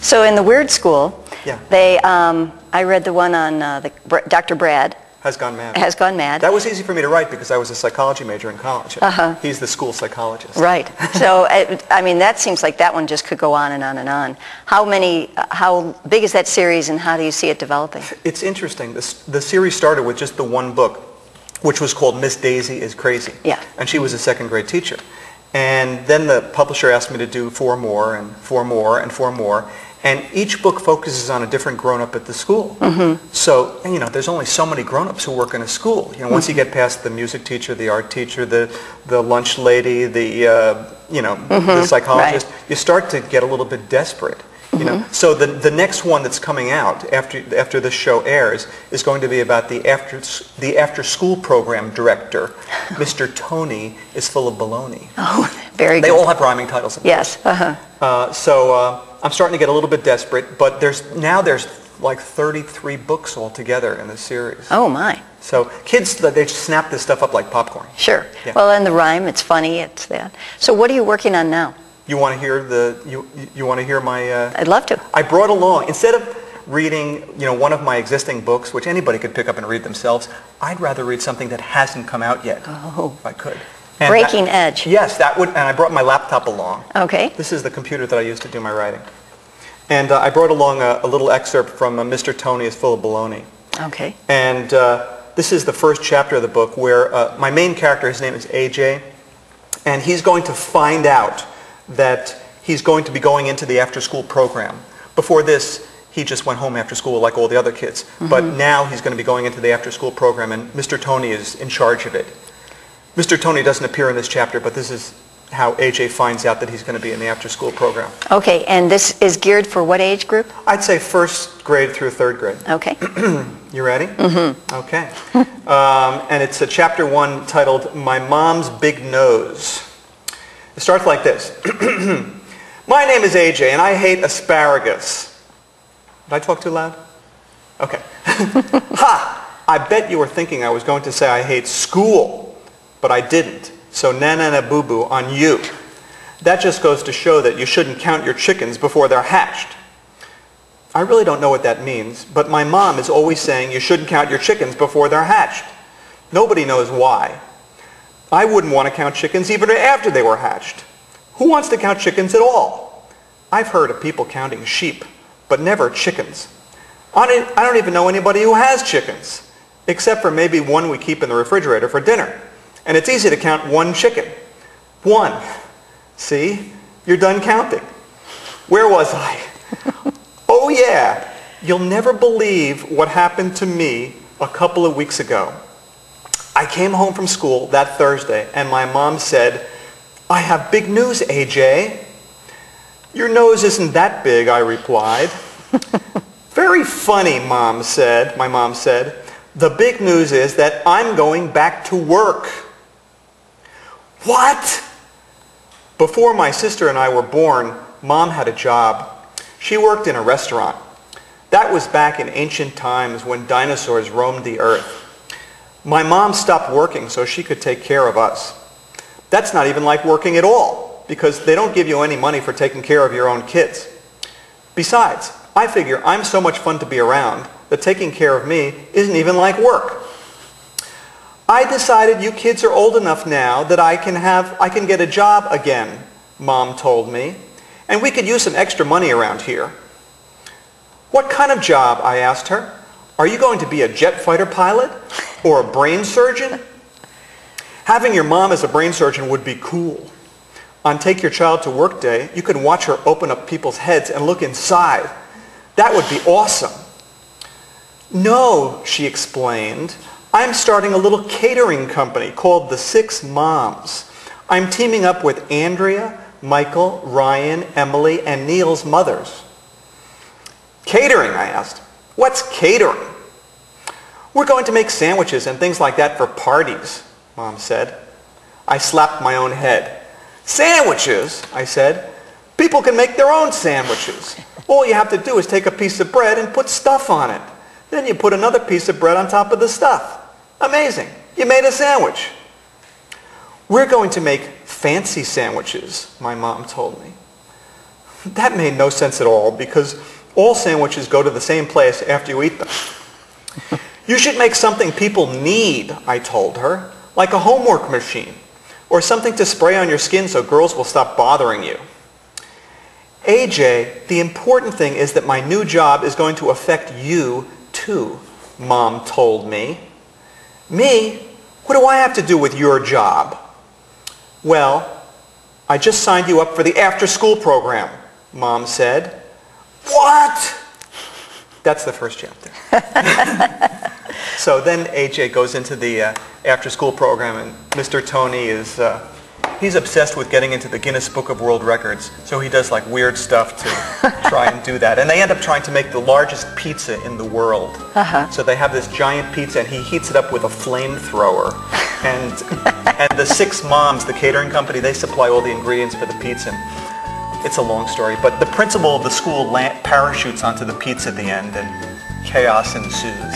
So in the Weird School, Yeah. I read the one on Dr. Brad. Has Gone Mad. Has Gone Mad. That was easy for me to write because I was a psychology major in college. Uh-huh. He's the school psychologist. Right. So, I mean, that seems like that one just could go on and on and on. How big is that series and how do you see it developing? It's interesting. The series started with just the one book, which was called Miss Daisy is Crazy. Yeah. And she was a second grade teacher. And then the publisher asked me to do 4 more and 4 more and 4 more. And each book focuses on a different grown-up at the school. Mm-hmm. So, you know, there's only so many grown-ups who work in a school. You know, once you get past the music teacher, the art teacher, the lunch lady, the psychologist, right. You start to get a little bit desperate. You know, so the next one that's coming out after this show airs is going to be about the after school program director. Mr. Tony is full of baloney. Oh, very good. They all have rhyming titles. Yes. So I'm starting to get a little bit desperate, but there's like 33 books altogether in the series. Oh my. So kids, they snap this stuff up like popcorn. Sure. Yeah. Well, and the rhyme, it's funny, it's that. So what are you working on now? You want to hear you want to hear my I'd love to. I brought along, instead of reading, one of my existing books, which anybody could pick up and read themselves, I'd rather read something that hasn't come out yet. Oh. If I could. And Breaking edge. Yes, that would, and I brought my laptop along. Okay. This is the computer that I use to do my writing. And I brought along a little excerpt from Mr. Tony is Full of Baloney. Okay. And this is the first chapter of the book where my main character, his name is AJ, and he's going to find out that he's going to be going into the after-school program. Before this, he just went home after school like all the other kids. But now he's going to be going into the after-school program, and Mr. Tony is in charge of it. Mr. Tony doesn't appear in this chapter, but this is how AJ finds out that he's going to be in the after-school program. Okay, and this is geared for what age group? I'd say 1st grade through 3rd grade. Okay. You ready? Mm-hmm. Okay. And it's chapter 1 titled, My Mom's Big Nose. It starts like this. My name is AJ, and I hate asparagus. Did I talk too loud? Okay. Ha! I bet you were thinking I was going to say I hate school, but I didn't. So na-na-na-boo-boo on you. That just goes to show that you shouldn't count your chickens before they're hatched. I really don't know what that means, but my mom is always saying you shouldn't count your chickens before they're hatched. Nobody knows why. I wouldn't want to count chickens even after they were hatched. Who wants to count chickens at all? I've heard of people counting sheep, but never chickens. I don't even know anybody who has chickens, except for maybe one we keep in the refrigerator for dinner. And it's easy to count 1 chicken. 1. See? You're done counting. Where was I? Oh yeah, you'll never believe what happened to me a couple of weeks ago. I came home from school that Thursday and my mom said, I have big news, AJ. Your nose isn't that big, I replied. Very funny, my mom said. The big news is that I'm going back to work. What? Before my sister and I were born, Mom had a job. She worked in a restaurant. That was back in ancient times when dinosaurs roamed the earth. My mom stopped working so she could take care of us. That's not even like working at all, because they don't give you any money for taking care of your own kids. Besides, I figure I'm so much fun to be around that taking care of me isn't even like work. I decided you kids are old enough now that I can get a job again, Mom told me, and we could use some extra money around here. What kind of job? I asked her. Are you going to be a jet fighter pilot or a brain surgeon? Having your mom as a brain surgeon would be cool. On Take Your Child to Work Day, you could watch her open up people's heads and look inside. That would be awesome. No, she explained. I'm starting a little catering company called the 6 Moms. I'm teaming up with Andrea, Michael, Ryan, Emily, and Neil's mothers. Catering, I asked. What's catering? We're going to make sandwiches and things like that for parties, Mom said. I slapped my own head. Sandwiches, I said. People can make their own sandwiches. All you have to do is take a piece of bread and put stuff on it. Then you put another piece of bread on top of the stuff. Amazing. You made a sandwich. We're going to make fancy sandwiches, my mom told me. That made no sense at all because all sandwiches go to the same place after you eat them. You should make something people need, I told her, like a homework machine or something to spray on your skin so girls will stop bothering you. AJ, the important thing is that my new job is going to affect you too, Mom told me. Me? What do I have to do with your job? Well, I just signed you up for the after-school program, Mom said. What? That's the first chapter. So then AJ goes into the after-school program, and Mr. Tony is, he's obsessed with getting into the Guinness Book of World Records. So he does like weird stuff to try and do that. And they end up trying to make the largest pizza in the world. So they have this giant pizza, and he heats it up with a flamethrower. And the 6 moms, the catering company, they supply all the ingredients for the pizza. It's a long story, but the principal of the school parachutes onto the pizza at the end, and chaos ensues.